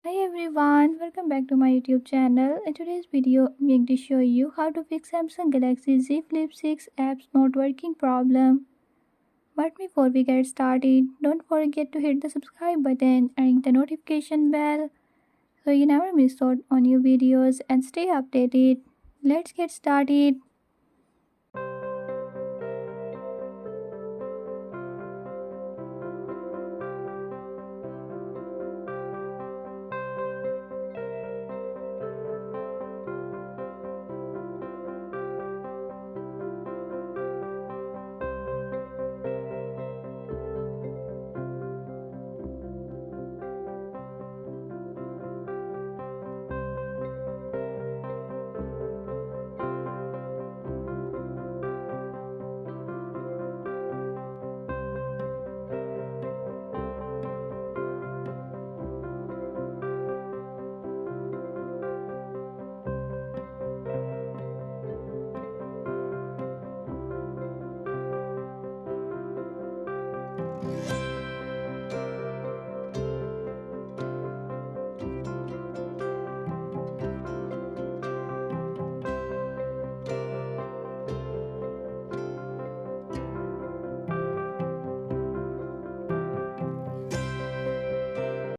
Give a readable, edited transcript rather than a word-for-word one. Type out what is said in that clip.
Hi everyone, welcome back to my YouTube channel. In today's video, I'm going to show you how to fix Samsung Galaxy Z Flip 6 apps not working problem. But before we get started, don't forget to hit the subscribe button and ring the notification bell so you never miss out on new videos and stay updated. Let's get started.